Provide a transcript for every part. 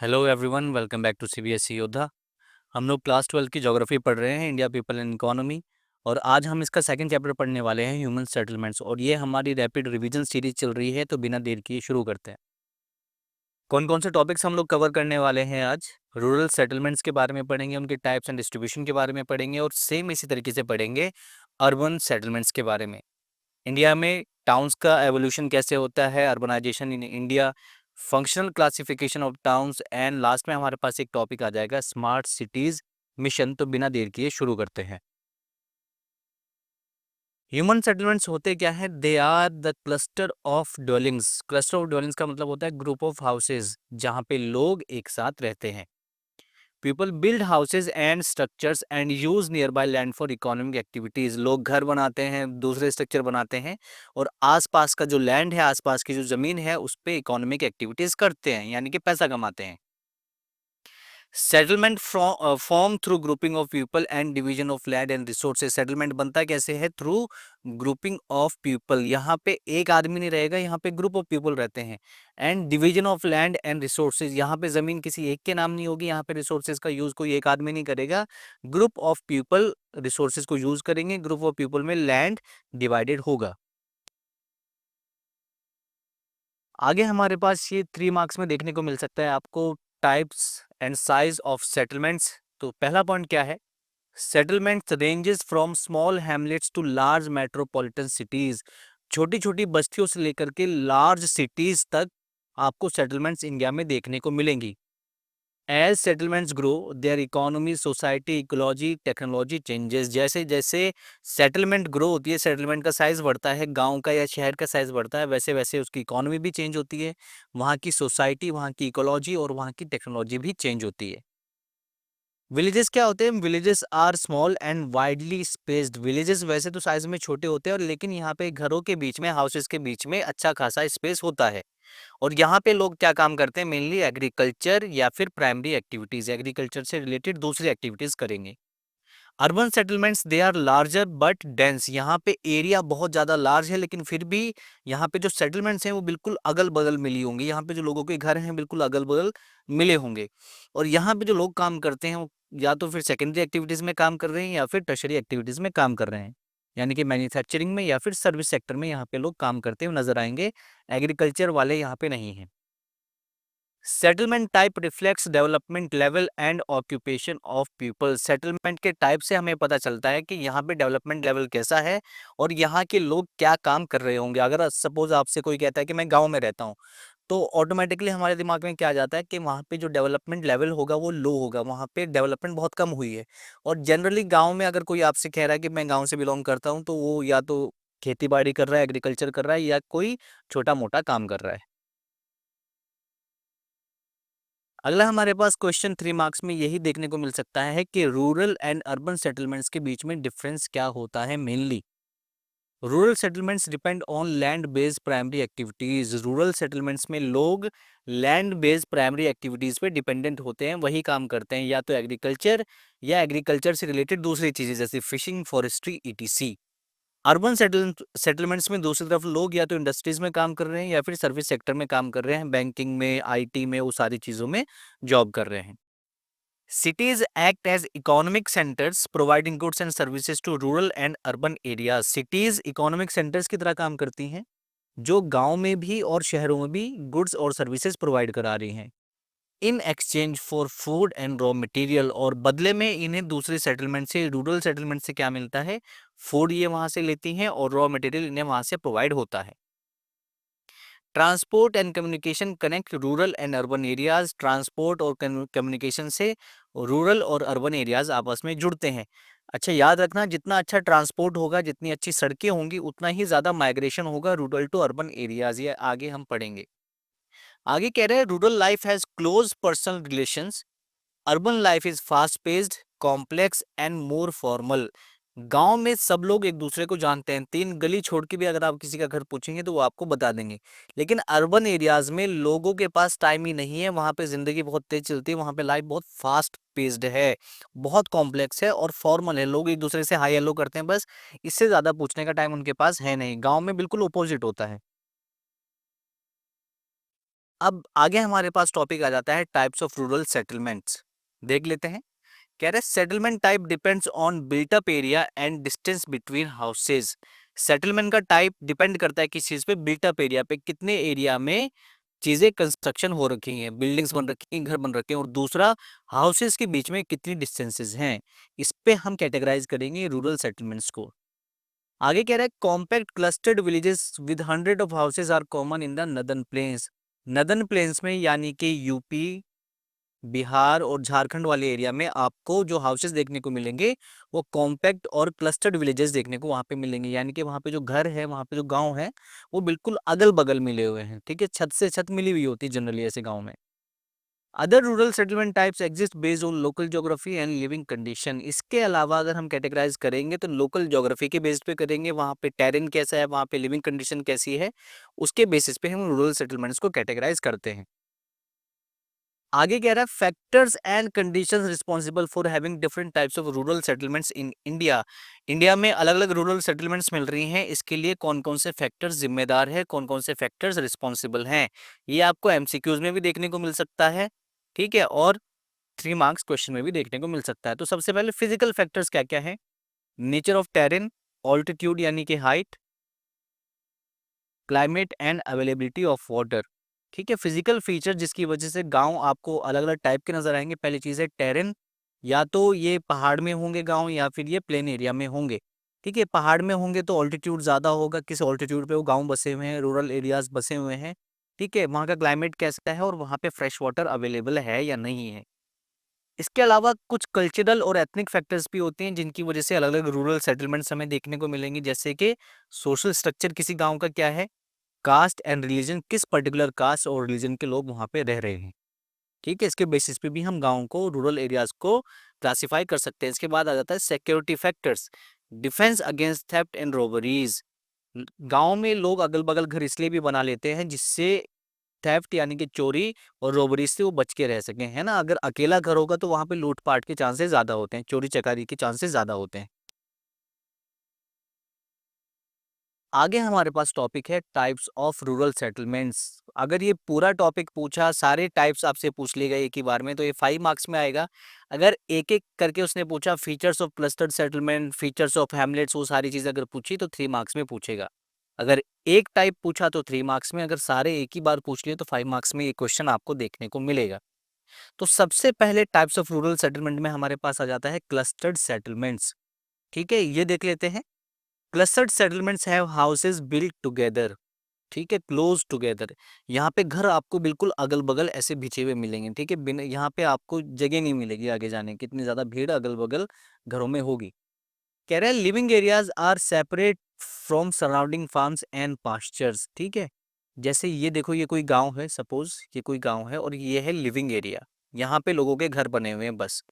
Hello everyone, welcome back to CBSE Yoddha. हम लोग class 12 की ज्योग्राफी पढ़ रहे हैं, इंडिया पीपल एंड इकोनॉमी। और आज हम इसका सेकंड चैप्टर पढ़ने वाले हैं, ह्यूमन सेटलमेंट्स। और ये हमारी रैपिड रिवीजन सीरीज चल रही है, तो बिना देर किए शुरू करते हैं। कौन कौन से टॉपिक्स हम लोग कवर करने वाले हैं आज? रूरल सेटलमेंट्स के बारे में पढ़ेंगे, उनके टाइप्स एंड डिस्ट्रीब्यूशन के बारे में पढ़ेंगे, और सेम इसी तरीके से पढ़ेंगे अर्बन सेटलमेंट्स के बारे में। इंडिया में टाउन्स का एवोल्यूशन कैसे होता है, urbanisation in India, functional classification of towns, and last में हमारे पास एक टॉपिक आ जाएगा स्मार्ट सिटीज मिशन। तो बिना देर किए शुरू करते हैं। ह्यूमन सेटलमेंट्स होते क्या है? They are the cluster of dwellings. Cluster of dwellings का मतलब होता है ग्रुप ऑफ हाउसेज जहाँ पे लोग एक साथ रहते हैं। People build houses and structures and use near by land for economic activities. लोग घर बनाते हैं, दूसरे स्ट्रक्चर बनाते हैं, और आसपास का जो लैंड है, आसपास की जो जमीन है, उस पे इकोनॉमिक एक्टिविटीज करते हैं, यानी कि पैसा कमाते हैं। Settlement form through grouping of people and division of land and resources. Settlement बनता कैसे है? Through grouping of people. यहाँ पे एक आदमी नहीं रहेगा, यहाँ पे ग्रुप ऑफ पीपल रहते हैं। And division of land and resources, यहाँ पे जमीन किसी एक के नाम नहीं होगी, यहाँ पे रिसोर्सेज का यूज कोई एक आदमी नहीं करेगा। ग्रुप ऑफ पीपल रिसोर्सेज को यूज करेंगे, ग्रुप ऑफ पीपल में लैंड डिवाइडेड होगा। आगे हमारे पास ये 3 मार्क्स में देखने को मिल सकता है आपको, types and size of settlements. तो पहला पॉइंट क्या है? Settlements ranges from small hamlets to large metropolitan cities. छोटी छोटी बस्तियों से लेकर के लार्ज सिटीज तक आपको सेटलमेंट्स इंडिया में देखने को मिलेंगी। As settlements grow their economy, society, ecology, technology changes. जैसे जैसे सेटलमेंट ग्रो होती है, सेटलमेंट का साइज बढ़ता है, गांव का या शहर का साइज बढ़ता है, वैसे वैसे उसकी इकोनॉमी भी चेंज होती है, वहाँ की सोसाइटी, वहाँ की इकोलॉजी और वहाँ की टेक्नोलॉजी भी चेंज होती है। विलेजेस क्या होते हैं? Villages are small and widely spaced. Villages वैसे तो साइज में छोटे होते हैं, और लेकिन यहाँ पे घरों के बीच में, हाउसेस के बीच में अच्छा खासा स्पेस होता है। और यहाँ पे लोग क्या काम करते हैं? मेनली एग्रीकल्चर या फिर प्राइमरी एक्टिविटीज, एग्रीकल्चर से रिलेटेड दूसरी एक्टिविटीज करेंगे। Urban settlements they are larger but dense. यहाँ पे एरिया बहुत ज़्यादा लार्ज है, लेकिन फिर भी यहाँ पे जो सेटलमेंट्स हैं वो बिल्कुल अगल बगल मिली होंगी। यहाँ पे जो लोगों के घर हैं बिल्कुल अगल बगल मिले होंगे। और यहाँ पे जो लोग काम करते हैं वो या तो फिर सेकेंडरी एक्टिविटीज़ में काम कर रहे हैं या फिर टर्शरी एक्टिविटीज़ में काम कर रहे हैं, यानी कि मैन्युफैक्चरिंग में या फिर सर्विस सेक्टर में यहाँ पे लोग काम करते हुए नजर आएंगे। एग्रीकल्चर वाले यहाँ पे नहीं हैं। Settlement type reflects development level and occupation of people. Settlement के टाइप से हमें पता चलता है कि यहाँ पे डेवलपमेंट लेवल कैसा है और यहाँ के लोग क्या काम कर रहे होंगे। अगर सपोज आपसे कोई कहता है कि मैं गांव में रहता हूँ, तो ऑटोमेटिकली हमारे दिमाग में क्या आ जाता है कि वहाँ पे जो डेवलपमेंट लेवल होगा वो लो होगा, वहाँ पे डेवलपमेंट बहुत कम हुई है। और जनरली गाँव में अगर कोई आपसे कह रहा है कि मैं गाँव से बिलोंग करता हूँ, तो वो या तो खेती बाड़ी कर रहा है, एग्रीकल्चर कर रहा है, या कोई छोटा मोटा काम कर रहा है। अगला हमारे पास क्वेश्चन 3 मार्क्स में यही देखने को मिल सकता है कि रूरल एंड अर्बन सेटलमेंट्स के बीच में डिफरेंस क्या होता है। Mainly rural settlements depend on land based primary activities. Rural settlements में लोग लैंड बेस्ड प्राइमरी एक्टिविटीज पे डिपेंडेंट होते हैं, वही काम करते हैं, या तो एग्रीकल्चर या एग्रीकल्चर से रिलेटेड दूसरी चीजें जैसे fishing, forestry, etc. Urban settlements में दूसरी तरफ लोग या तो इंडस्ट्रीज में काम कर रहे हैं या फिर सर्विस सेक्टर में काम कर रहे हैं, बैंकिंग में, आईटी में, वो सारी चीजों में जॉब कर रहे हैं। Cities act as economic centres providing goods and services to rural and urban areas. Cities economic centres की तरह काम करती हैं, जो गांव में भी और शहरों में भी गुड्स और सर्विसेज प्रोवाइड करा रही हैं in exchange for food and raw material. और बदले में इन्हें दूसरे सेटलमेंट से, रूरल सेटलमेंट से क्या मिलता है? फूड ये वहां से लेती हैं और रॉ मटेरियल इन्हें वहां से प्रोवाइड होता है। Transport and communication connect rural and urban areas. Transport और कम्युनिकेशन से रूरल और अर्बन एरियाज आपस में जुड़ते हैं। अच्छा, याद रखना, जितना अच्छा ट्रांसपोर्ट होगा, जितनी अच्छी सड़कें होंगी, उतना ही ज्यादा माइग्रेशन होगा रूरल टू अर्बन एरियाज। ये आगे हम पढ़ेंगे। आगे कह रहे हैं rural life has close personal relations, urban life is fast paced, complex and more formal. गांव में सब लोग एक दूसरे को जानते हैं, 3 गली छोड़ के भी अगर आप किसी का घर पूछेंगे तो वो आपको बता देंगे। लेकिन अर्बन एरियाज में लोगों के पास टाइम ही नहीं है, वहां पे जिंदगी बहुत तेज चलती है, वहां पे लाइफ बहुत फास्ट पेस्ड है, बहुत कॉम्प्लेक्स है और फॉर्मल है। लोग एक दूसरे से हाई हेलो करते हैं, बस इससे ज्यादा पूछने का टाइम उनके पास है नहीं। गाँव में बिल्कुल अपोजिट होता है। अब आगे हमारे पास टॉपिक आ जाता है टाइप्स ऑफ रूरल सेटलमेंट्स। देख लेते हैं। कह रहे settlement type depends on built up area and distance between houses. Settlement का टाइप डिपेंड करता है किस चीज पे, बिल्ट अप एरिया पे, कितने एरिया में चीजें कंस्ट्रक्शन हो रखी हैं, बिल्डिंग्स बन रखी हैं, घर बन रखे हैं, और दूसरा हाउसेस के बीच में कितनी डिस्टेंसेस हैं। इस पे हम कैटेगराइज करेंगे रूरल सेटलमेंट्स को। आगे कह रहा है compact clustered villages with hundred of houses are common in the northern plains. Northern plains में यानी कि यूपी, बिहार और झारखंड वाले एरिया में आपको जो हाउसेस देखने को मिलेंगे वो कॉम्पैक्ट और क्लस्टर्ड विलेजेस देखने को वहां पे मिलेंगे, यानी कि वहां पे जो घर है, वहां पे जो गांव है, वो बिल्कुल अगल बगल मिले हुए हैं। ठीक है, छत से छत मिली हुई होती है जनरली ऐसे गांव में। Other rural settlement types exist based on local geography and living condition. इसके अलावा अगर हम कैटेगराइज करेंगे तो लोकल ज्योग्राफी के बेस पे करेंगे, वहाँ पे टेरेन कैसा है, वहाँ पे लिविंग कंडीशन कैसी है, उसके बेसिस पे हम रूरल सेटलमेंट्स को कैटेगराइज करते हैं। आगे कह रहा है factors and conditions responsible for having different types of rural settlements in India. India में अलग अलग रूरल सेटलमेंट्स मिल रही हैं, इसके लिए कौन कौन से फैक्टर्स जिम्मेदार है, कौन कौन से फैक्टर्स रिस्पॉन्सिबल हैं, ये आपको एमसीक्यूज में भी देखने को मिल सकता है। ठीक है, और 3 मार्क्स क्वेश्चन में भी देखने को मिल सकता है। तो सबसे पहले फिजिकल फैक्टर्स क्या क्या है? नेचर ऑफ टेरेन, ऑल्टीट्यूड यानी कि height, climate and availability of water. ठीक है, फिजिकल फीचर जिसकी वजह से गांव आपको अलग अलग टाइप के नजर आएंगे। पहली चीज है टेरेन, या तो ये पहाड़ में होंगे गांव या फिर ये प्लेन एरिया में होंगे। ठीक है, पहाड़ में होंगे तो ऑल्टीट्यूड ज्यादा होगा, किस ऑल्टीट्यूड पे वो गांव बसे हुए हैं, रूरल एरियाज बसे हुए हैं। ठीक है, वहाँ का क्लाइमेट कैसा है और वहाँ पे फ्रेश वाटर अवेलेबल है या नहीं है। इसके अलावा कुछ कल्चरल और एथनिक फैक्टर्स भी होते हैं जिनकी वजह से अलग अलग रूरल सेटलमेंट्स हमें देखने को मिलेंगे, जैसे कि सोशल स्ट्रक्चर किसी गांव का क्या है, कास्ट एंड रिलीजन, किस पर्टिकुलर कास्ट और रिलीजन के लोग वहां पे रह रहे हैं। ठीक है, इसके बेसिस पे भी हम गाँव को, रूरल एरियाज को क्लासिफाई कर सकते हैं। इसके बाद आ जाता है security factors, defence against theft and robberies. गांव में लोग अगल बगल घर इसलिए भी बना लेते हैं जिससे थेफ्ट यानी कि चोरी और रोबरी से वो बच के रह सकें, है ना। अगर अकेला घर होगा तो वहां पे लूटपाट के चांसेस ज्यादा होते हैं, चोरी चकारी के चांसेस ज्यादा होते हैं। आगे हमारे पास टॉपिक है टाइप्स ऑफ रूरल सेटलमेंट्स। अगर ये पूरा टॉपिक पूछा, सारे टाइप्स आपसे पूछ लिए गए एक ही बार में, तो ये 5 मार्क्स में आएगा। अगर एक एक करके उसने पूछा, features of clustered settlement, features of Hamlet's, वो सारी चीजें अगर पूछी तो 3 मार्क्स में पूछेगा। अगर एक टाइप पूछा तो 3 मार्क्स में, अगर सारे एक ही बार पूछ लिए तो 5 मार्क्स में ये क्वेश्चन आपको देखने को मिलेगा। तो सबसे पहले टाइप्स ऑफ रूरल सेटलमेंट में हमारे पास आ जाता है क्लस्टर्ड सेटलमेंट्स। ठीक है, ये देख लेते हैं। Clustered settlements have houses built together. ठीक है, क्लोज टुगेदर। यहाँ पे घर आपको बिल्कुल अगल बगल ऐसे बिछे हुए मिलेंगे। ठीक है, बिना यहाँ पे आपको जगह नहीं मिलेगी आगे जाने की, इतनी ज्यादा भीड़ अगल बगल घरों में होगी। कह रहे हैं living areas are separate from surrounding farms and pastures. ठीक है, जैसे ये देखो, ये कोई गांव है, सपोज ये कोई गांव है और ये है लिविंग एरिया, यहाँ पे लोगों के घर बने हुए हैं बस।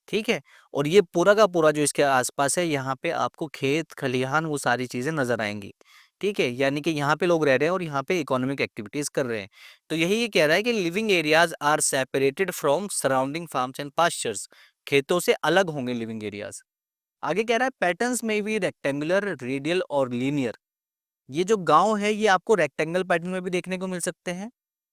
ठीक है, और ये पूरा का पूरा जो इसके आसपास है, यहाँ पे आपको खेत खलिहान वो सारी चीजें नजर आएंगी। ठीक है, यानी कि यहाँ पे लोग रह रहे हैं और यहाँ पे इकोनॉमिक एक्टिविटीज कर रहे हैं। तो यही ये कह रहा है कि living areas are separated from surrounding farms and pastures. खेतों से अलग होंगे लिविंग एरियाज। आगे कह रहा है पैटर्न्स में भी रेक्टेंगुलर, रेडियल और लीनियर। ये जो गांव है ये आपको रेक्टेंगल पैटर्न में भी देखने को मिल सकते हैं,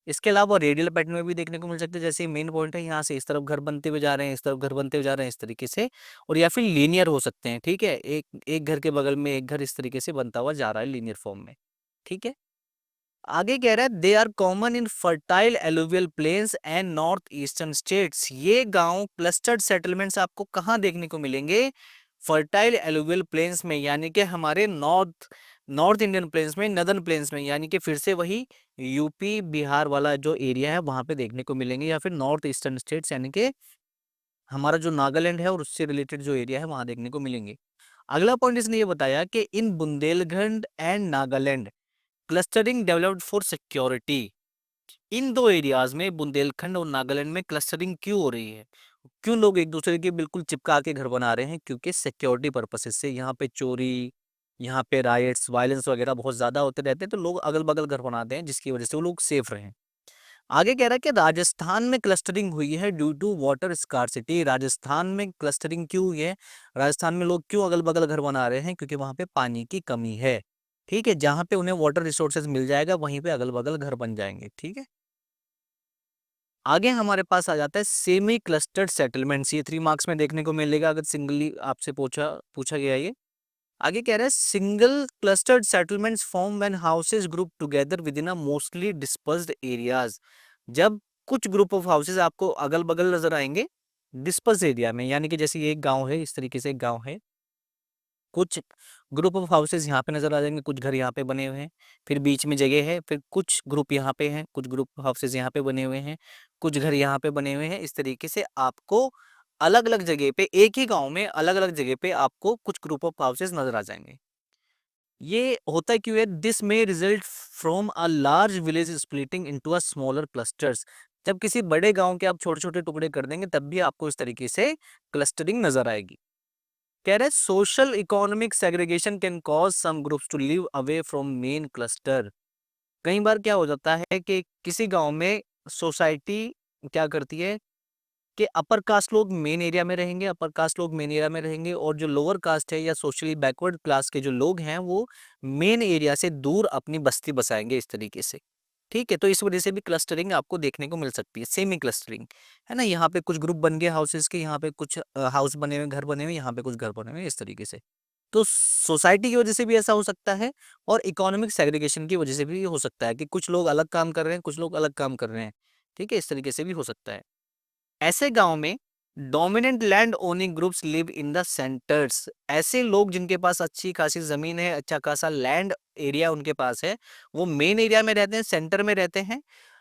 इसके अलावा रेडियल पैटर्न में भी देखने को मिल सकते हैं। जैसे मेन पॉइंट है, यहाँ से इस तरफ घर बनते हुए जा रहे हैं, इस तरफ घर बनते हुए जा रहे हैं, इस तरीके से। और या फिर लीनियर हो सकते हैं। ठीक है, एक एक घर के बगल में एक घर इस तरीके से बनता हुआ जा रहा है लीनियर फॉर्म में। ठीक है, आगे कह रहा है they are common in fertile alluvial plains and north eastern states. ये गांव क्लस्टर्ड सेटलमेंट्स आपको कहाँ देखने को मिलेंगे? फर्टाइल एलुवियल प्लेन्स में, यानी कि हमारे नॉर्थ नॉर्थ इंडियन प्लेन्स में, नदर्न प्लेन्स में, यानी कि फिर से वही यूपी बिहार वाला जो एरिया है वहां पे देखने को मिलेंगे, या फिर नॉर्थ ईस्टर्न स्टेट्स यानी कि हमारा जो नागालैंड है और उससे रिलेटेड जो एरिया है वहां देखने को मिलेंगे। अगला पॉइंट इसने ये बताया कि in Bundelkhand and Nagaland clustering developed for security. इन दो एरियाज में, बुंदेलखंड और नागालैंड में, क्लस्टरिंग क्यों हो रही है, क्यों लोग एक दूसरे के बिल्कुल चिपका के घर बना रहे हैं? क्योंकि सिक्योरिटी पर्पसेस से। यहाँ पे चोरी, यहाँ पे राइट्स, वायलेंस वगैरह बहुत ज्यादा होते रहते हैं, तो लोग अगल बगल घर बनाते हैं जिसकी वजह से वो लोग सेफ रहें। आगे कह रहा है कि राजस्थान में क्लस्टरिंग हुई है due to water scarcity. Rajasthan में क्लस्टरिंग क्यों हुई है, राजस्थान में लोग क्यों अगल बगल घर बना रहे हैं? क्योंकि वहां पे पानी की कमी है। ठीक है, जहां पे उन्हें वाटर रिसोर्सेज मिल जाएगा वहीं पे अगल बगल घर बन जाएंगे। ठीक है, आगे हमारे पास आ जाता है सेमी क्लस्टर्ड सेटलमेंट्स। ये 3 मार्क्स में देखने को मिलेगा अगर सिंगली आपसे पूछा पूछा गया ये। आगे कह रहा है single clustered settlements form when houses group together with in a mostly dispersed areas. जब कुछ ग्रुप ऑफ हाउसेस आपको अगल बगल नजर आएंगे डिस्पर्स एरिया में, यानी कि जैसे ये एक गांव है, इस तरीके से एक गांव है, कुछ ग्रुप ऑफ हाउसेस यहाँ पे नजर आ जाएंगे, कुछ घर यहाँ पे बने हुए हैं, फिर बीच में जगह है, फिर कुछ ग्रुप यहाँ पे हैं, कुछ ग्रुप हाउसेस यहाँ पे बने हुए हैं, कुछ घर यहाँ पे बने हुए हैं। इस तरीके से आपको अलग अलग जगह पे, एक ही गांव में अलग अलग जगह पे आपको कुछ ग्रुप ऑफ हाउसेस नजर आ जाएंगे। ये होता क्यों है? दिस में result from a large village splitting into a smaller clusters. जब किसी बड़े गांव के आप छोटे छोटे टुकड़े कर देंगे तब भी आपको इस तरीके से क्लस्टरिंग नजर आएगी। कह रहे social economic segregation can cause some groups to live away from main cluster. कई बार क्या हो जाता है कि किसी गांव में सोसाइटी क्या करती है कि अपर कास्ट लोग मेन एरिया में रहेंगे, अपर कास्ट लोग मेन एरिया में रहेंगे, और जो लोअर कास्ट है या सोशली बैकवर्ड क्लास के जो लोग हैं वो मेन एरिया से दूर अपनी बस्ती बसाएंगे इस तरीके से। ठीक है, तो इस वजह से भी क्लस्टरिंग आपको देखने को मिल सकती है, सेमी क्लस्टरिंग, है ना। यहाँ पे कुछ ग्रुप बन गए हाउसेस के, यहाँ पे कुछ हाउस बने हुए, घर बने हुए, यहाँ पे कुछ घर बने हुए, इस तरीके से। तो सोसाइटी की वजह से भी ऐसा हो सकता है और इकोनॉमिक सेग्रीगेशन की वजह से भी हो सकता है कि कुछ लोग अलग काम कर रहे हैं, कुछ लोग अलग काम कर रहे हैं। ठीक है, इस तरीके से भी हो सकता है। ऐसे गांव में dominant land owning groups live in the centres. ऐसे लोग जिनके पास अच्छी खासी जमीन है, अच्छा खासा लैंड एरिया उनके पास है, वो मेन एरिया में रहते हैं, सेंटर में रहते हैं।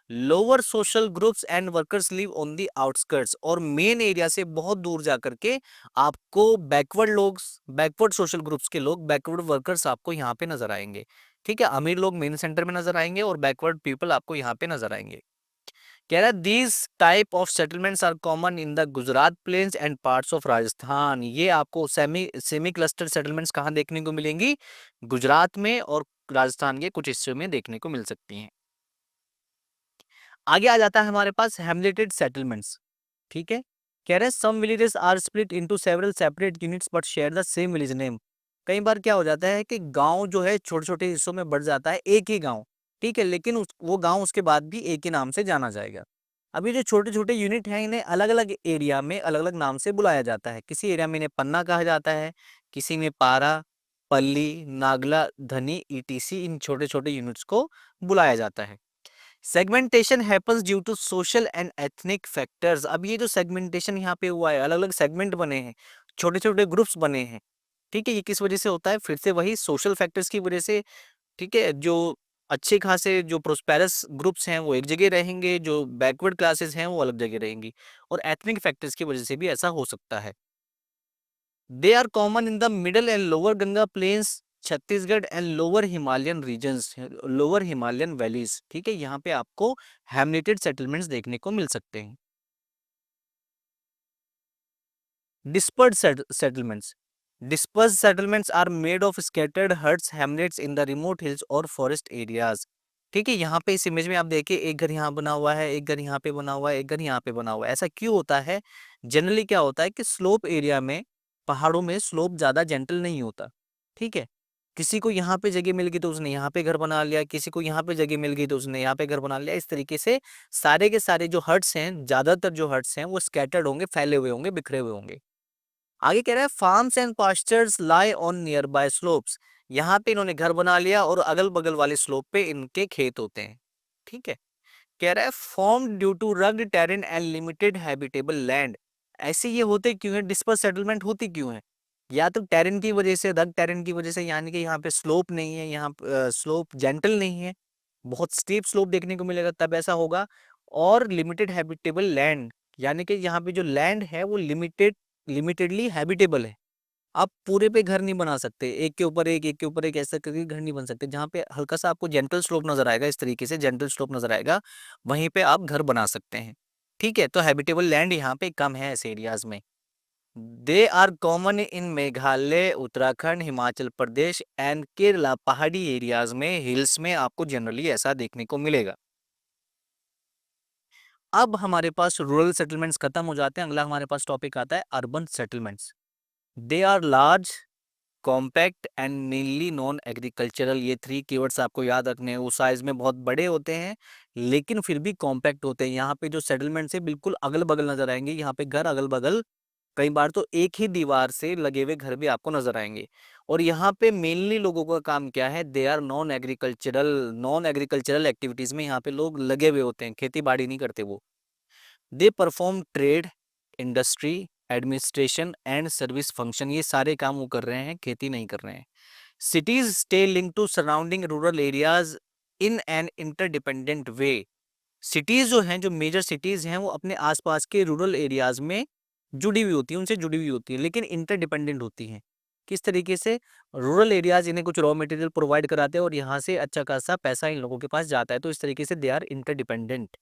Lower social groups and workers live on the outskirts, और मेन एरिया से बहुत दूर जाकर के आपको बैकवर्ड लोग, बैकवर्ड सोशल ग्रुप्स के लोग, बैकवर्ड वर्कर्स आपको यहाँ पे नजर आएंगे। ठीक है, अमीर लोग मेन सेंटर में नजर आएंगे और बैकवर्ड पीपल आपको यहाँ पे नजर आएंगे। कह रहा है these type of settlements are common in the Gujarat plains and parts of Rajasthan. ये आपको सेमी सेमी क्लस्टर सेटलमेंट्स कहाँ देखने को मिलेंगी? गुजरात में और राजस्थान के कुछ हिस्सों में देखने को मिल सकती हैं। आगे आ जाता है हमारे पास हेमलेटेड सेटलमेंट्स। ठीक है, कह रहे हैं some villages are split into several separate units but share the same village name. कई बार क्या हो जाता है कि गांव जो है छोटे छोटे हिस्सों में बढ़ जाता है, एक ही गांव, ठीक है, लेकिन वो गांव उसके बाद भी एक ही नाम से जाना जाएगा। अभी जो छोटे छोटे यूनिट हैं इन्हें अलग अलग एरिया में अलग अलग नाम से बुलाया जाता है। किसी एरिया में इन्हें पन्ना कहा जाता है, किसी में पारा, पल्ली, नागला, धनी, ईटीसी, इन छोटे छोटे यूनिट्स को बुलाया जाता है। Segmentation happens due to social and ethnic factors. अब ये जो सेगमेंटेशन यहाँ पे हुआ है, अलग अलग सेगमेंट बने हैं, छोटे छोटे ग्रुप्स बने हैं, ठीक है, ये किस वजह से होता है? फिर से वही सोशल फैक्टर्स की वजह से। ठीक है, जो अच्छे खासे जो प्रोस्पेरस ग्रुप्स हैं वो एक जगह रहेंगे, जो बैकवर्ड क्लासेस हैं वो अलग जगह रहेंगी, और एथनिक फैक्टर्स की वजह से भी ऐसा हो सकता है। They are common in the middle and lower Ganga plains, Chhattisgarh and lower Himalayan regions, lower Himalayan valleys. ठीक है, यहाँ पे आपको हैमलेटेड सेटलमेंट्स देखने को मिल सकते हैं। Dispersed settlements. Dispersed settlements are made of scattered huts, hamlets in the remote hills or forest areas। ठीक है, यहाँ पे इस इमेज में आप देखिए, एक घर यहाँ बना हुआ है, एक घर यहाँ पे बना हुआ है, एक घर यहाँ पे बना हुआ है। ऐसा क्यों होता है? जनरली क्या होता है कि स्लोप एरिया में, पहाड़ों में स्लोप ज्यादा जेंटल नहीं होता। ठीक है, किसी को यहाँ पे जगह मिल गई तो उसने यहाँ पे घर बना लिया, किसी को यहाँ पे जगह मिल गई तो उसने यहाँ पे घर बना लिया। इस तरीके से सारे के सारे जो हट्स हैं, ज्यादातर जो हट्स हैं वो स्कैटर्ड होंगे, फैले हुए होंगे, बिखरे हुए होंगे। आगे कह रहा है farms and pastures lie on near by slopes. यहाँ पे इन्होंने घर बना लिया और अगल बगल वाले स्लोप पे इनके खेत होते हैं। ठीक है, कह रहा है form due to rugged terrain and limited habitable land. ऐसे ये होते क्यों है? डिस्पर्स सेटलमेंट होती क्यों है? या तो टेरेन की वजह से, रग्ड टेरेन की वजह से, यानी कि यहाँ पे स्लोप नहीं है, यहाँ स्लोप जेंटल नहीं है, बहुत स्टीप स्लोप देखने को मिलेगा तब ऐसा होगा। और लिमिटेड हैबिटेबल लैंड, यानी कि यहाँ पे जो लैंड है वो लिमिटेडली हैबिटेबल है। आप पूरे पे घर नहीं बना सकते, एक के ऊपर एक, एक के ऊपर एक, ऐसा करके घर नहीं बन सकते। जहाँ पे हल्का सा आपको जेंटल स्लोप नजर आएगा, इस तरीके से जेंटल स्लोप नजर आएगा, वहीं पे आप घर बना सकते हैं। ठीक है, तो हैबिटेबल लैंड यहाँ पे कम है ऐसे एरियाज में। They are common in Meghalaya, Uttarakhand, Himachal Pradesh and Kerala. पहाड़ी एरियाज में, हिल्स में आपको जनरली ऐसा देखने को मिलेगा। अब हमारे पास रूरल सेटलमेंट्स खत्म हो जाते हैं, अगला हमारे पास टॉपिक आता है urban settlements. They are large compact and mainly non agricultural. ये 3 कीवर्ड्स आपको याद रखने हैं। वो साइज में बहुत बड़े होते हैं लेकिन फिर भी कॉम्पैक्ट होते हैं। यहाँ पे जो सेटलमेंट्स है बिल्कुल अगल बगल नजर आएंगे। यहाँ पे घर अगल बगल, कई बार तो एक ही दीवार से लगे हुए घर भी आपको नजर आएंगे। और यहाँ पे मेनली लोगों का काम क्या है, they are non agricultural activities में यहाँ पे लोग लगे हुए होते हैं, खेती बाड़ी नहीं करते वो। They perform trade, industry, administration and service function. ये सारे काम वो कर रहे हैं, खेती नहीं कर रहे हैं। Cities stay link to surrounding rural areas in an interdependent way. Cities जो हैं, जो मेजर सिटीज हैं, वो अपने आसपास के रूरल एरियाज में जुड़ी हुई होती है, उनसे जुड़ी हुई होती है, लेकिन इंटरडिपेंडेंट होती हैं। किस तरीके से? रूरल एरियाज इन्हें कुछ रॉ मटेरियल प्रोवाइड कराते हैं और यहाँ से अच्छा खासा पैसा इन लोगों के पास जाता है, तो इस तरीके से they are interdependent.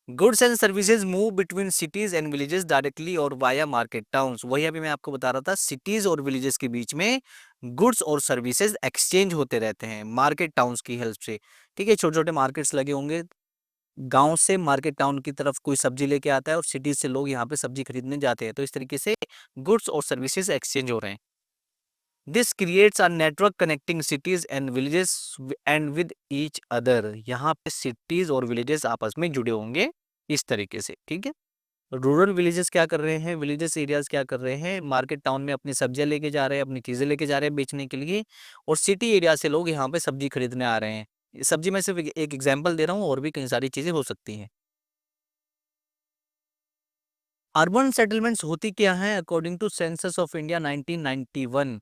Goods and services move between cities and villages directly और वाया मार्केट टाउन्स। वही अभी मैं आपको बता रहा था, सिटीज और विलेजेस के बीच में गुड्स और सर्विसेज एक्सचेंज होते रहते हैं मार्केट टाउन्स की हेल्प से। ठीक है, छोटे छोटे मार्केट्स लगे होंगे, गांव से मार्केट टाउन की तरफ कोई सब्जी लेके आता है और सिटीज से लोग यहाँ पे सब्जी खरीदने जाते हैं, तो इस तरीके से गुड्स और सर्विसेज एक्सचेंज हो रहे हैं। This creates a network connecting cities and villages and with each other. यहाँ पे सिटीज और विलेजेस आपस में जुड़े होंगे इस तरीके से। ठीक है, रूरल विलेजेस क्या कर रहे हैं, विलेजेस एरियाज क्या कर रहे हैं, मार्केट टाउन में अपनी सब्जियां लेके जा रहे हैं, अपनी चीजें लेके जा रहे हैं बेचने के लिए, और सिटी एरिया से लोग यहाँ पे सब्जी खरीदने आ रहे हैं। सब्जी में सिर्फ एक एग्जाम्पल दे रहा हूँ, और भी कई सारी चीजें हो सकती हैं। अर्बन सेटलमेंट्स होती क्या है? According to census of India 1991,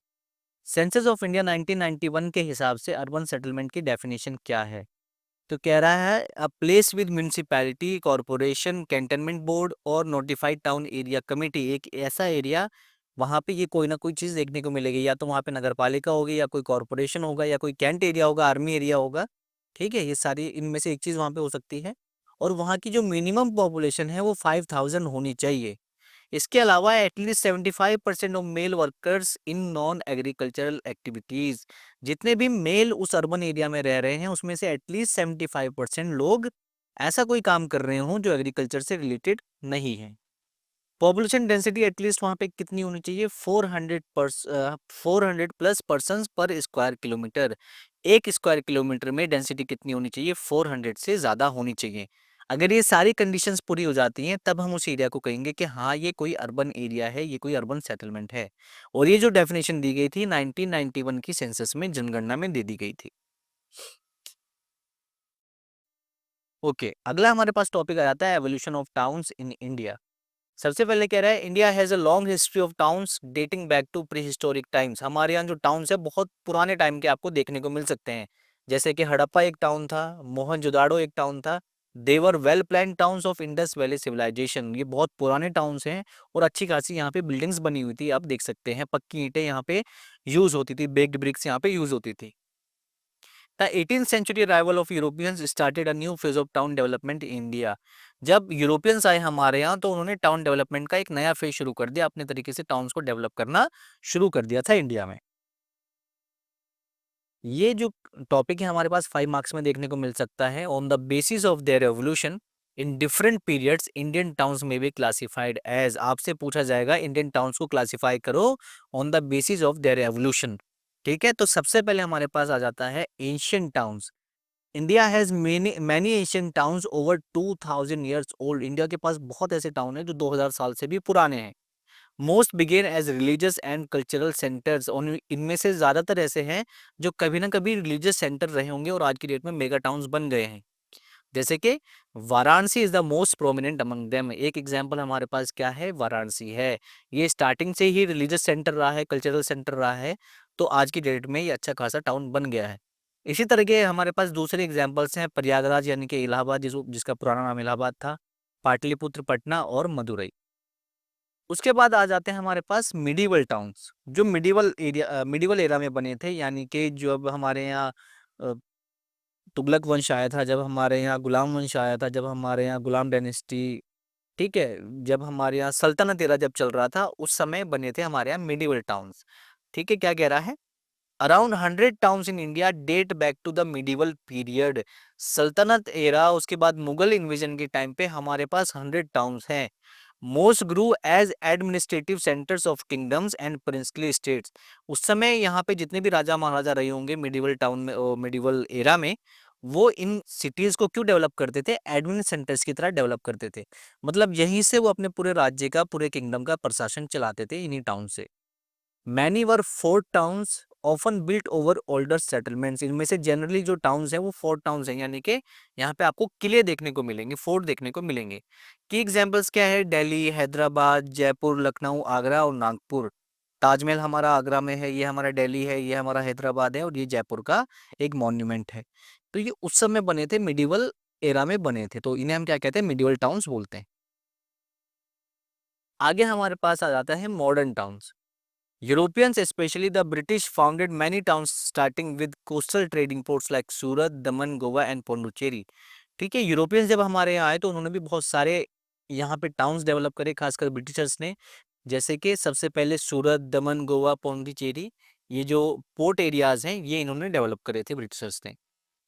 census of India 1991 के हिसाब से अर्बन सेटलमेंट की डेफिनेशन क्या है? तो कह रहा है a place with municipality, corporation, cantonment board और नोटिफाइड टाउन एरिया कमेटी। एक ऐसा एरिया, वहाँ पे ये कोई ना कोई चीज़ देखने को मिलेगी, या तो वहाँ पे नगर पालिका होगी, या कोई कॉरपोरेशन होगा, या कोई कैंट एरिया होगा, आर्मी एरिया होगा। ठीक है, ये सारी इनमें से एक चीज़ वहाँ पे हो सकती है। और वहाँ की जो मिनिमम पॉपुलेशन है वो 5000 होनी चाहिए। इसके अलावा at least 75% of male workers in non agricultural activities. जितने भी मेल उस अर्बन एरिया में रह रहे हैं उसमें से एटलीस्ट 75% लोग ऐसा कोई काम कर रहे हों जो एग्रीकल्चर से रिलेटेड नहीं है। पॉपुलेशन डेंसिटी एटलीस्ट वहाँ पे कितनी होनी चाहिए? 400 प्लस पर्सन पर स्क्वायर किलोमीटर। एक स्क्वायर किलोमीटर में डेंसिटी कितनी होनी चाहिए? 400 से ज़्यादा होनी चाहिए। अगर ये सारी कंडीशंस पूरी हो जाती हैं तब हम उस एरिया को कहेंगे कि हाँ ये कोई अर्बन एरिया है, ये कोई अर्बन सेटलमेंट है। और ये जो डेफिनेशन दी गई थी 1991 की सेंसस में, जनगणना में दे दी गई थी। ओके, अगला हमारे पास टॉपिक आ जाता है evolution of towns in India. सबसे पहले कह रहा है India has a long history of towns dating back to pre historic times. हमारे यहाँ जो टाउन्स है बहुत पुराने टाइम के आपको देखने को मिल सकते हैं। जैसे कि हड़प्पा एक टाउन था, मोहनजोदाड़ो एक टाउन था। They were well plan towns of Indus valley civilisation. ये बहुत पुराने टाउन्स हैं और अच्छी खासी यहाँ पे बिल्डिंग्स बनी हुई थी, आप देख सकते हैं। पक्की ईंटें यहाँ पे यूज होती थी, बेक्ड ब्रिक्स यहाँ पे यूज होती थी। The 18th century arrival of Europeans started a new phase of town development in India. जब यूरोपियंस आए हमारे यहाँ तो उन्होंने टाउन डेवलपमेंट का एक नया फेज शुरू कर दिया, अपने तरीके से टाउन्स को डेवलप करना शुरू कर दिया था इंडिया में। ये जो टॉपिक है हमारे पास 5 मार्क्स में देखने को मिल सकता है। On the basis of their evolution in different periods Indian towns में बी क्लासिफाइड एज। आपसे पूछा जाएगा इंडियन टाउन्स को क्लासिफाई करो on the basis of their evolution. ठीक है, तो सबसे पहले हमारे पास आ जाता है ancient towns. India has many Asian towns over 2000 years old. India के पास बहुत ऐसे टाउन हैं जो 2000 साल से भी पुराने हैं। Most began as religious and cultural centres. और इनमें से ज़्यादातर ऐसे हैं जो कभी ना कभी रिलीजियस सेंटर रहे होंगे और आज की डेट में मेगा टाउन्स बन गए हैं। जैसे कि Varanasi is the most prominent among them. एक एग्जाम्पल हमारे पास क्या है? वाराणसी है। ये स्टार्टिंग से ही रिलीजियस सेंटर रहा है, कल्चरल सेंटर रहा है, तो आज की डेट में ये अच्छा खासा टाउन बन गया है। इसी तरह के हमारे पास दूसरे एग्जाम्पल्स हैं, प्रयागराज यानी कि इलाहाबाद, जिसका पुराना नाम इलाहाबाद था, पाटलिपुत्र, पटना और मदुरई। उसके बाद आ जाते हैं हमारे पास मिडिवल टाउन्स, जो मिडिवल एरा में बने थे, यानी कि जब हमारे यहाँ अ, तुगलक वंश आया था, जब हमारे यहाँ गुलाम वंश आया था, जब हमारे यहाँ गुलाम डायनेस्टी, ठीक है, जब हमारे यहाँ सल्तनत एरा जब चल रहा था उस समय बने थे हमारे यहाँ मिडिवल टाउन्स। ठीक है, क्या कह रहा है? Around 100 towns in India date back to the medieval period. सल्तनत एरा, उसके बाद मुगल इन्वेजन के टाइम पे हमारे पास 100 टाउन्स हैं। Most grew as administrative centres of kingdoms and princely states. उस समय यहाँ पे जितने भी राजा महाराजा रहे होंगे मिडिवल टाउन में, मिडिवल एरा में, वो इन सिटीज को क्यों डेवलप करते थे? एडमिन सेंटर्स की तरह डेवलप करते थे। मतलब यहीं से वो अपने पूरे राज्य का, पूरे किंगडम का प्रशासन चलाते थे, इन्हीं टाउन से। मैनी वर fort towns often built over older settlements. इनमें से जनरली जो टाउन्स हैं वो फोर्ट टाउन्स हैं, यानी कि यहाँ पे आपको किले देखने को मिलेंगे, फोर्ट देखने को मिलेंगे। की एग्जांपल्स क्या है? दिल्ली, हैदराबाद, जयपुर, लखनऊ, आगरा और नागपुर। ताजमहल हमारा आगरा में है, ये हमारा दिल्ली है, ये हमारा हैदराबाद है, और ये जयपुर का एक मॉन्यूमेंट है। तो ये उस समय बने थे, मिडिवल एरा में बने थे, तो इन्हें हम क्या कहते हैं? मिडिवल टाउन्स बोलते हैं। आगे हमारे पास आ जाता है modern towns. Europeans, especially the British, founded many towns starting with coastal trading ports like Surat, Daman, Goa and Pondicherry. ठीक है, यूरोपियंस जब हमारे यहाँ आए तो उन्होंने भी बहुत सारे यहाँ पे टाउन्स डेवलप करे, खासकर ब्रिटिशर्स ने। जैसे कि सबसे पहले सूरत, दमन, गोवा, पोंडिचेरी, ये जो पोर्ट एरियाज हैं ये इन्होंने डेवलप करे थे ब्रिटिशर्स ने।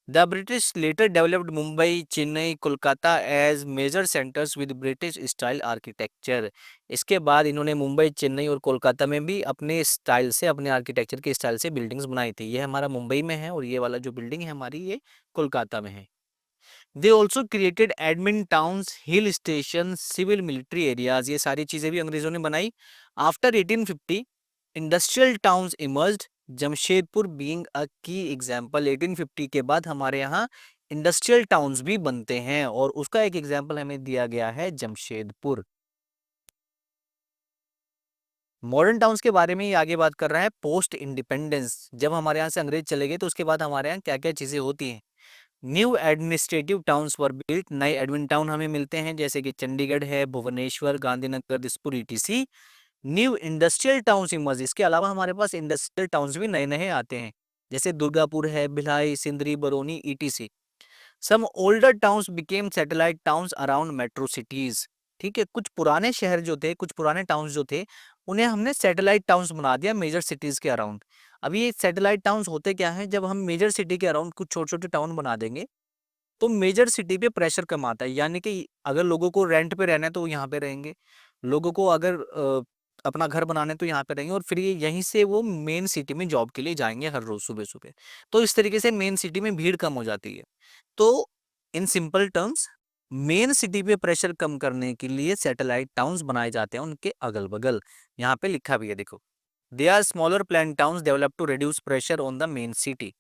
The British later developed Mumbai, Chennai, Kolkata as major centers with British style architecture। इसके बाद इन्होंने मुंबई, चेन्नई और कोलकाता में भी अपने स्टाइल से, अपने आर्किटेक्चर के स्टाइल से बिल्डिंग्स बनाई थी। ये हमारा मुंबई में है और ये वाला जो बिल्डिंग है हमारी, ये कोलकाता में है। They also created admin towns, hill station, civil military areas. ये सारी चीजें भी अंग्रेजों ने बनाई। After 1850 industrial towns emerged, Jamshedpur being a key example. 1850 के बाद हमारे यहाँ इंडस्ट्रियल टाउन्स भी बनते हैं और उसका एक एग्जांपल हमें दिया गया है जमशेदपुर। मॉडर्न टाउन्स के बारे में ही आगे बात कर रहा है। पोस्ट इंडिपेंडेंस, जब हमारे यहाँ से अंग्रेज चले गए तो उसके बाद हमारे यहाँ क्या क्या चीजें होती हैं? New administrative towns were built, नए एडमिन टाउन हमें मिलते हैं, जैसे कि चंडीगढ़ है, Bhubaneswar, Gandhinagar, Dispur, ETC. New industrial towns emerge, इसके अलावा हमारे पास इंडस्ट्रियल टाउन्स भी नए नए आते हैं, जैसे दुर्गापुर है, Bhilai, Sindri, Barauni, ETC. Some older towns became satellite towns around metro cities. ठीक है, कुछ पुराने शहर जो थे, कुछ पुराने टाउन्स जो थे, उन्हें हमने सैटेलाइट टाउन्स बना दिया मेजर सिटीज के अराउंड। अभी ये सैटेलाइट टाउन्स होते क्या हैं? जब हम मेजर सिटी के अराउंड कुछ छोटे छोटे टाउन बना देंगे तो मेजर सिटी पे प्रेशर कम आता है, यानी कि अगर लोगों को रेंट पे रहना है तो वो यहाँ पे रहेंगे, लोगों को अगर अपना घर बनाना है तो यहाँ पे रहेंगे, और फिर ये यहीं से वो मेन सिटी में जॉब के लिए जाएंगे हर रोज सुबह सुबह। तो इस तरीके से मेन सिटी में भीड़ कम हो जाती है। तो in simple terms, main city पे प्रेशर कम करने के लिए सैटेलाइट टाउन्स बनाए जाते हैं उनके अगल बगल। यहाँ पे लिखा भी है, देखो। They are smaller plan towns develop to reduce pressure on the main city.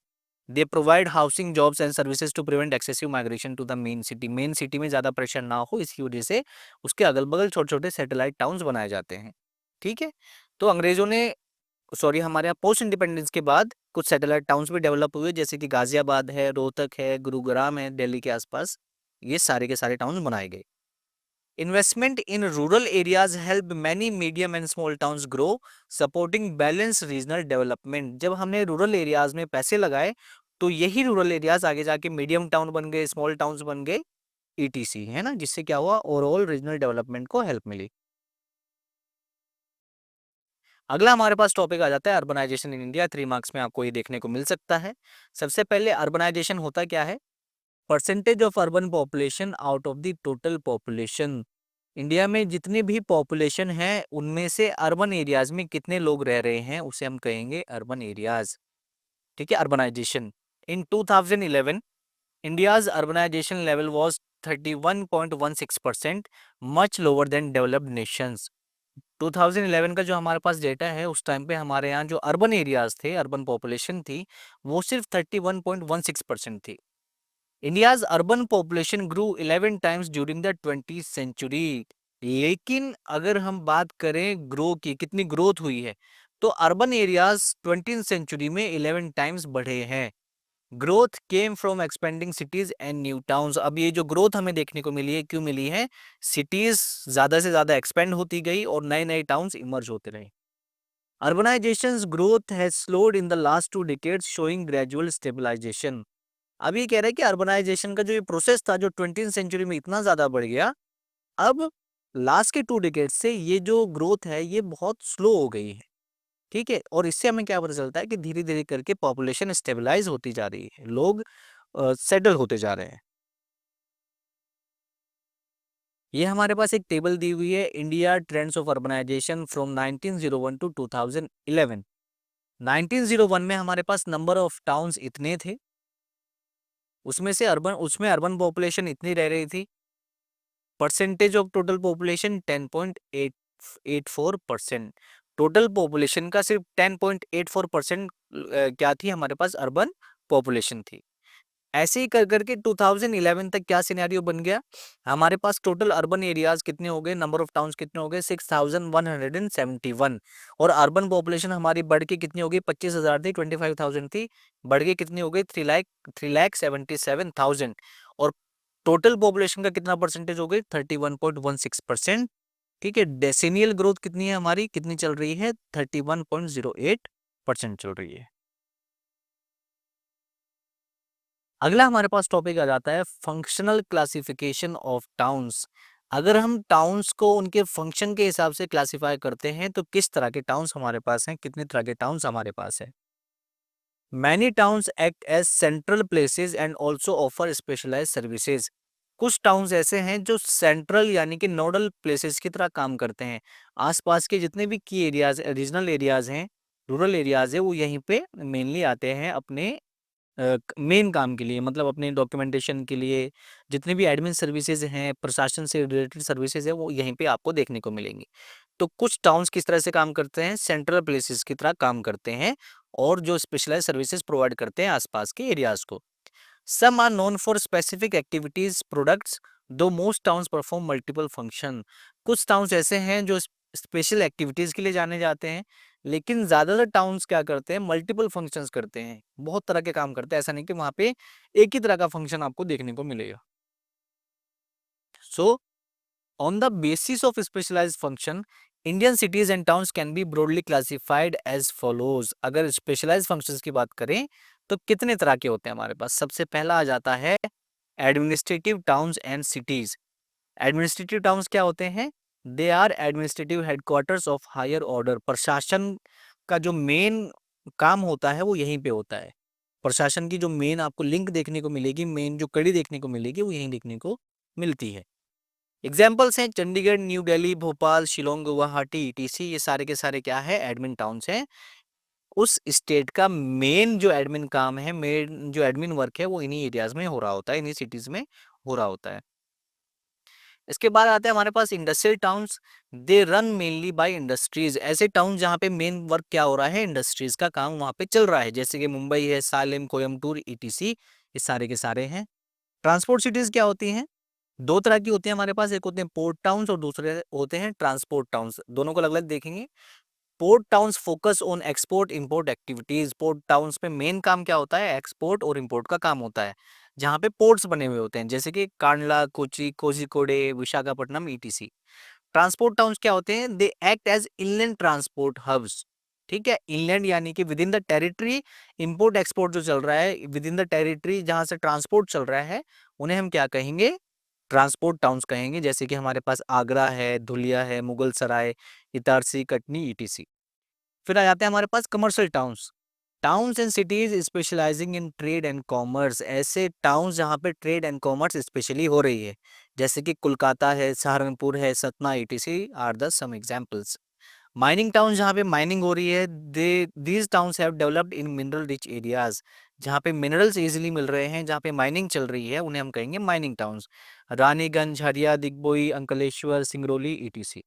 They provide housing, jobs and services to prevent excessive migration to the main city. Main city में ज़्यादा प्रेशर ना हो, इसकी वजह से उसके अगल बगल छोटे छोटे सैटेलाइट टाउन्स बनाए जाते हैं। ठीक है, तो अंग्रेजों ने, सॉरी, हमारे यहाँ पोस्ट इंडिपेंडेंस के बाद कुछ सैटेलाइट टाउन्स भी डेवलप हुए, जैसे कि गाजियाबाद है, रोहतक है, गुरुग्राम है, दिल्ली के आसपास। ये सारे के सारे टाउन्स बनाए गए। Investment in rural areas help many medium and small towns grow, supporting balance regional development. जब हमने रूरल एरियाज में पैसे लगाए तो यही रूरल एरियाज आगे जाके मीडियम टाउन बन गए, स्मॉल टाउन्स बन गए, ईटीसी, है ना, जिससे क्या हुआ? ओवरऑल रीजनल डेवलपमेंट को हेल्प मिली। अगला हमारे पास टॉपिक आ जाता है अर्बनाइजेशन इन इंडिया। 3 मार्क्स में आपको ये देखने को मिल सकता है। सबसे पहले अर्बनाइजेशन होता क्या है? Percentage of urban population out of the total population. India में जितनी भी पॉपुलेशन है उनमें से अर्बन एरियाज में कितने लोग रह रहे हैं उसे हम कहेंगे अर्बन एरियाज। ठीक है, urbanisation. In 2011 India's urbanisation level was 31.16%, much lower than developed nations. 2011 का जो हमारे पास डेटा है, उस टाइम पे हमारे यहाँ जो अर्बन एरियाज थे, अर्बन पॉपुलेशन थी, वो सिर्फ 31.16% थी। India's urban population grew 11 times during the 20th century. लेकिन अगर हम बात करें ग्रो की, कितनी ग्रोथ हुई है, तो अर्बन एरियाज 20th सेंचुरी में 11 टाइम्स बढ़े हैं। Growth came from expanding cities and new towns. अब ये जो ग्रोथ हमें देखने को मिली है, क्यों मिली है? सिटीज ज्यादा से ज्यादा एक्सपेंड होती गई और नए नए टाउन्स इमर्ज होते रहे। Urbanisation's growth has slowed in the last 2 decades, showing gradual stabilisation. अब ये कह रहा है कि अर्बनाइजेशन का जो ये प्रोसेस था, जो 20th सेंचुरी में इतना ज्यादा बढ़ गया, अब लास्ट के 2 डिकेड से ये जो ग्रोथ है ये बहुत स्लो हो गई है। ठीक है, और इससे हमें क्या पता चलता है कि धीरे धीरे करके पॉपुलेशन स्टेबलाइज होती जा रही है, लोग सेटल होते जा रहे हैं। ये हमारे पास एक टेबल दी हुई है, India trends of urbanisation from 1901 to 2011। 1901 में हमारे पास नंबर ऑफ टाउन्स इतने थे, उसमें अर्बन पॉपुलेशन इतनी रह रही थी, percentage of total population 10.84%। Total population का सिर्फ 10.84% क्या थी, हमारे पास अर्बन पॉपुलेशन थी। ऐसे ही कर करके 2011 तक क्या सिनेरियो बन गया, हमारे पास टोटल अर्बन एरियाज कितने हो गए, नंबर ऑफ टाउन्स कितने हो गए, 6171। और अर्बन पॉपुलेशन हमारी बढ़ के कितनी हो गई, 25,000 थी, 25,000 थी, बढ़ के कितनी हो गई, 3,77,000। और टोटल पॉपुलेशन का कितना परसेंटेज हो गई, 31.16%। ठीक है, डेसिनियल ग्रोथ कितनी है हमारी, कितनी चल रही है, 31.08% चल रही है। अगला हमारे पास टॉपिक आ जाता है फंक्शनल क्लासिफिकेशन ऑफ टाउन्स। अगर हम टाउन्स को उनके फंक्शन के हिसाब से क्लासिफाई करते हैं तो किस तरह के टाउन्स हमारे पास हैं, कितने तरह के टाउन्स हमारे पास है। Many towns act as central places and also offer specialise services. कुछ टाउन्स ऐसे हैं जो सेंट्रल यानी कि नोडल प्लेसेस की तरह काम करते हैं। आसपास के जितने भी की एरियाज, रीजनल एरियाज हैं, रूरल एरियाज है, वो यहीं पे मेनली आते हैं अपने मेन काम के लिए, मतलब अपने डॉक्यूमेंटेशन के लिए। जितने भी एडमिन सर्विसेज हैं, प्रशासन से रिलेटेड सर्विसेज है, वो यहीं पे आपको देखने को मिलेंगी। तो कुछ टाउन्स किस तरह से काम करते हैं, सेंट्रल प्लेसेस की तरह काम करते हैं और जो स्पेशलाइज सर्विसेज प्रोवाइड करते हैं आसपास के एरियाज को। Some are known for specific activities products, though most towns perform multiple function. कुछ टाउन्स ऐसे हैं जो स्पेशल एक्टिविटीज के लिए जाने जाते हैं, लेकिन ज्यादातर टाउन्स क्या करते हैं, मल्टीपल फंक्शंस करते हैं, बहुत तरह के काम करते हैं। ऐसा नहीं कि वहां पे एक ही तरह का फंक्शन आपको देखने को मिलेगा। सो on the basis of specialized function, Indian cities and towns can be broadly classified as follows। अगर specialized functions की बात करें तो कितने तरह के होते हैं हमारे पास। सबसे पहला आ जाता है administrative towns and cities. Administrative towns क्या होते हैं, they are administrative headquarters of higher order. प्रशासन का जो मेन काम होता है वो यहीं पे होता है। प्रशासन की जो मेन आपको लिंक देखने को मिलेगी, मेन जो कड़ी देखने को मिलेगी, वो यहीं देखने को मिलती है। एग्जाम्पल्स हैं चंडीगढ़, न्यू दिल्ली, भोपाल, शिलोंग, गुवाहाटी, ईटीसी। ये सारे के सारे क्या है, एडमिन टाउन्स हैं। उस स्टेट का मेन जो एडमिन काम है, मेन जो एडमिन वर्क है, वो इन्हीं एरियाज में हो रहा होता है, इन्हीं सिटीज में हो रहा होता है। इसके बाद आते हैं हमारे पास industrial towns. They run mainly by industries. ऐसे टाउन जहाँ पे मेन वर्क क्या हो रहा है, इंडस्ट्रीज का काम वहाँ पे चल रहा है, जैसे कि मुंबई है, सालेम, कोयम्बटूर, ईटीसी। ये सारे के सारे हैं। ट्रांसपोर्ट सिटीज क्या होती हैं, दो तरह की होती है हमारे पास, एक होते हैं पोर्ट टाउन्स और दूसरे होते हैं ट्रांसपोर्ट टाउन्स। दोनों को अलग अलग देखेंगे। Port towns focus on export import activities. Port towns पे मेन काम क्या होता है, एक्सपोर्ट और इंपोर्ट का काम होता है, जहाँ पे पोर्ट्स बने हुए होते हैं, जैसे कि Kandla, Kochi, Kozhikode, Visakhapatnam, ETC. Transport towns क्या होते हैं, they act as inland transport hubs. ठीक है, इनलैंड यानी कि within the territory, import export जो चल रहा है विद इन द टेरिटरी, जहाँ से ट्रांसपोर्ट चल रहा है, उन्हें हम क्या कहेंगे, ट्रांसपोर्ट टाउन्स कहेंगे। जैसे कि हमारे पास आगरा है, धुलिया है, मुगल सराय, इटारसी, कटनी, ईटीसी। फिर आ जाते हैं हमारे पास commercial towns. Towns and cities specialising in trade and commerce. ऐसे टाउन्स जहाँ पे ट्रेड एंड कॉमर्स स्पेशली हो रही है, जैसे कि कोलकाता है, सहारनपुर है, Satna, ETC are the some examples. Mining town, जहाँ पे माइनिंग हो रही है, they these towns have developed in mineral rich areas. जहाँ पे मिनरल्स इजीली मिल रहे हैं, जहाँ पे माइनिंग चल रही है, उन्हें हम कहेंगे mining towns. Raniganj, Jharia, Digboi, Ankleshwar, Singrauli, ETC.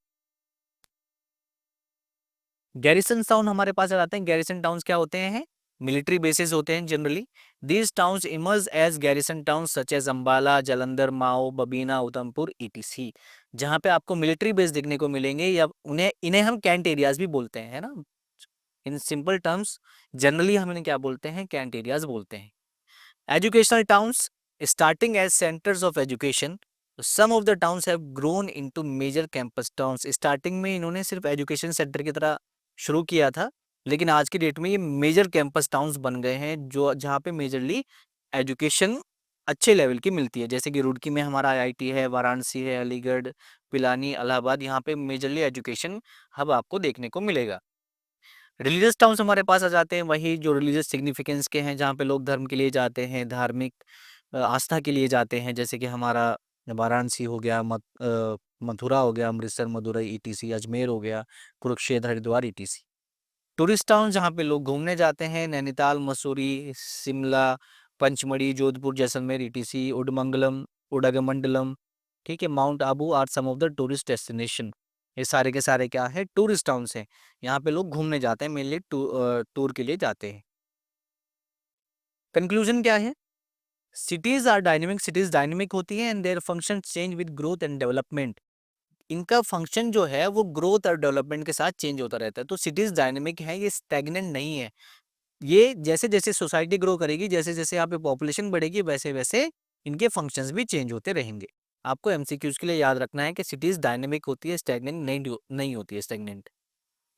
Garrison town हमारे पास आ जाते हैं। गैरिसन टाउन्स क्या होते हैं, मिलिट्री बेसिस होते हैं generally. These towns emerge as garrison towns such as Ambala, Jalandhar, Mhow, Babina, Udhampur, ETC. जहाँ पे आपको मिलिट्री बेस देखने को मिलेंगे, या उन्हें इन्हें हम कैंट एरियाज भी बोलते हैं, है ना। इन सिंपल टर्म्स जनरली हम इन्हें क्या बोलते हैं, कैंट एरियाज बोलते हैं। Educational towns starting as centres of education, some of the towns have grown into major campus towns. Starting में इन्होंने सिर्फ एजुकेशन सेंटर की तरह शुरू किया था, लेकिन आज की डेट में ये मेजर कैंपस टाउन्स बन गए हैं, जो जहाँ पे मेजरली एजुकेशन अच्छे लेवल की मिलती है। जैसे कि रुड़की में हमारा आईआईटी है, वाराणसी है, अलीगढ़, पिलानी, इलाहाबाद, यहाँ पे मेजरली एजुकेशन हब आपको देखने को मिलेगा। रिलीजियस टाउन्स हमारे पास आ जाते हैं, वही जो रिलीजियस सिग्निफिकेंस के हैं, जहाँ पे लोग धर्म के लिए जाते हैं, धार्मिक आस्था के लिए जाते हैं, जैसे कि हमारा वाराणसी हो गया, मथुरा हो गया, अमृतसर, मदुरई ईटीसी, अजमेर हो गया, Kurukshetra, Haridwar ETC. Tourist town जहाँ पे लोग घूमने जाते हैं, नैनीताल, मसूरी, शिमला, पंचमढ़ी, जोधपुर, जैसलमेर ईटीसी, उडमंगलम, उडगमंडलम, ठीक है, mount Abu are some of the tourist destination. ये सारे के सारे क्या है, टूरिस्ट टाउन्स हैं। यहाँ पे लोग घूमने जाते हैं, मेनली टूर के लिए जाते हैं। कंक्लूजन क्या है? सिटीज डायनेमिक होती है and their function change with growth and development. इनका फंक्शन जो है वो ग्रोथ और डेवलपमेंट के साथ चेंज होता रहता है। तो सिटीज डायनेमिक है, ये स्टैग्नेंट नहीं है। ये जैसे जैसे सोसाइटी ग्रो करेगी, जैसे जैसे यहाँ पे पॉपुलेशन बढ़ेगी, वैसे वैसे इनके फंक्शंस भी चेंज होते रहेंगे। आपको एमसीक्यूज के लिए याद रखना है कि सिटीज डायनेमिक होती है, स्टैग्नेंट नहीं होती है, stagnant.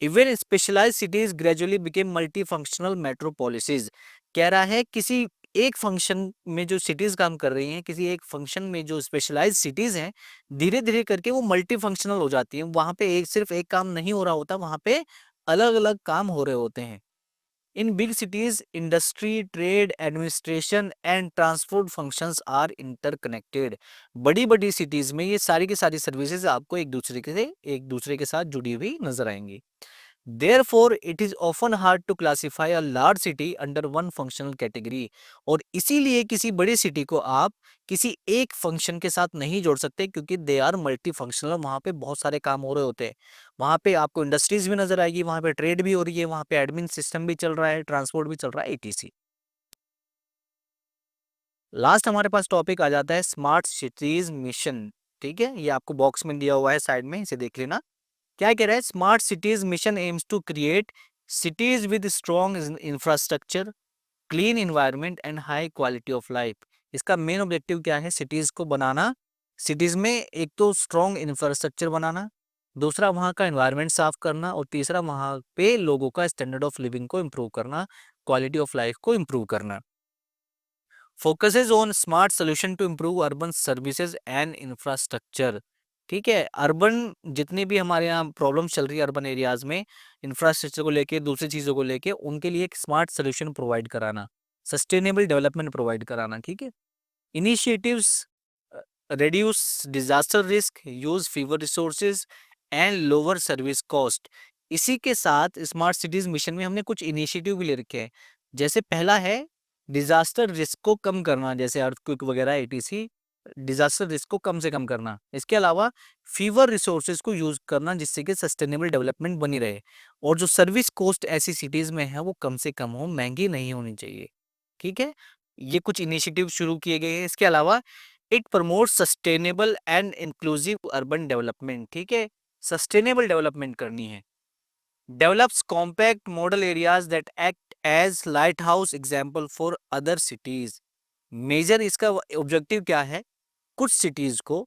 Even specialised cities gradually became multi functional metropolises. कह रहा है किसी एक फंक्शन में जो सिटीज काम कर रही हैं, किसी एक फंक्शन में जो स्पेशलाइज्ड सिटीज हैं, धीरे धीरे करके वो मल्टी फंक्शनल हो जाती हैं। वहां पे एक सिर्फ एक काम नहीं हो रहा होता, वहां पे अलग अलग काम हो रहे होते हैं। In big cities industry, trade, administration and transport functions are interconnected. बड़ी बड़ी सिटीज में ये सारी की सारी सर्विसेज आपको एक दूसरे के साथ जुड़ी हुई नजर आएंगी। Therefore, it is often hard to classify a large city under one functional category। और इसीलिए किसी बड़ी सिटी को आप किसी एक फंक्शन के साथ नहीं जोड़ सकते, क्योंकि दे आर मल्टी फंक्शनल। वहाँ पे बहुत सारे काम हो रहे होते हैं। वहाँ पे आपको इंडस्ट्रीज भी नजर आएगी, वहाँ पे ट्रेड भी हो रही है, वहाँ पे एडमिन सिस्टम भी चल रहा है, ट्रांसपोर्ट भी चल रहा है, etc। लास्ट हमारे पास टॉपिक आ जाता है स्मार्ट सिटीज मिशन। ठीक है, ये आपको बॉक्स में दिया हुआ है साइड में, इसे देख लेना। क्या कह रहा है? Smart cities mission aims to create cities with strong infrastructure, clean environment and high quality of life. इसका मेन ऑब्जेक्टिव क्या है? सिटीज को बनाना। सिटीज में एक तो स्ट्रॉन्ग इंफ्रास्ट्रक्चर बनाना, दूसरा वहाँ का इन्वायरमेंट साफ करना, और तीसरा वहाँ पे लोगों का स्टैंडर्ड ऑफ लिविंग को इम्प्रूव करना, क्वालिटी ऑफ लाइफ को इम्प्रूव करना। Focuses on smart solution to improve urban services and infrastructure. ठीक है, अर्बन जितनी भी हमारे यहाँ प्रॉब्लम चल रही है अर्बन एरियाज में, इंफ्रास्ट्रक्चर को लेके, दूसरी चीज़ों को लेके, उनके लिए एक स्मार्ट सोल्यूशन प्रोवाइड कराना, सस्टेनेबल डेवलपमेंट प्रोवाइड कराना। ठीक है, initiatives reduce disaster risk, use fewer resources and lower service cost. इसी के साथ स्मार्ट सिटीज मिशन में हमने कुछ इनिशिएटिव भी ले रखे हैं। जैसे पहला है डिजास्टर रिस्क को कम करना, जैसे अर्थक्वेक वगैरह एटीसी, डिजास्टर रिस्क को कम से कम करना। इसके अलावा फीवर रिसोर्सेज को यूज करना, जिससे कि सस्टेनेबल डेवलपमेंट बनी रहे, और जो सर्विस कॉस्ट ऐसी सिटीज में है वो कम से कम हो, महंगी नहीं होनी चाहिए। ठीक है, ये कुछ इनिशिएटिव शुरू किए गए हैं। इसके अलावा it promote sustainable and inclusive urban development. ठीक है, सस्टेनेबल डेवलपमेंट करनी है। Develops compact model areas that act as lighthouse example for other cities. Major इसका ऑब्जेक्टिव क्या है? कुछ सिटीज को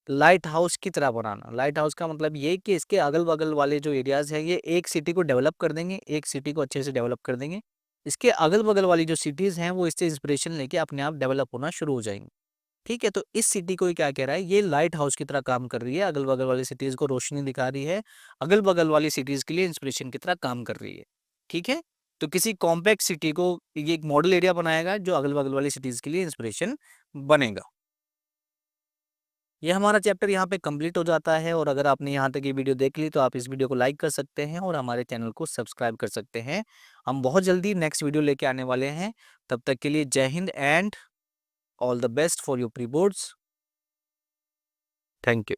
लाइट हाउस की तरह बनाना। लाइट हाउस का मतलब ये कि इसके अगल बगल वाले जो एरियाज हैं, ये एक सिटी को डेवलप कर देंगे, एक सिटी को अच्छे से डेवलप कर देंगे। इसके अगल बगल वाली जो सिटीज हैं वो इससे इंस्पिरेशन लेके अपने आप डेवलप होना शुरू हो जाएंगे। ठीक है, तो इस सिटी को क्या कह रहा है? ये लाइट हाउस की तरह काम कर रही है, अगल बगल वाली सिटीज को रोशनी दिखा रही है, अगल बगल वाली सिटीज के लिए इंस्पिरेशन की तरह काम कर रही है। ठीक है, तो किसी कॉम्पैक्ट सिटी को ये एक मॉडल एरिया बनाएगा जो अगल बगल वाली सिटीज के लिए इंस्पिरेशन बनेगा। ये हमारा चैप्टर यहाँ पे कंप्लीट हो जाता है। और अगर आपने यहाँ तक ये वीडियो देख ली तो आप इस वीडियो को लाइक कर सकते हैं और हमारे चैनल को सब्सक्राइब कर सकते हैं। हम बहुत जल्दी नेक्स्ट वीडियो लेके आने वाले हैं। तब तक के लिए जय Hind and all the best for your pre boards. Thank you.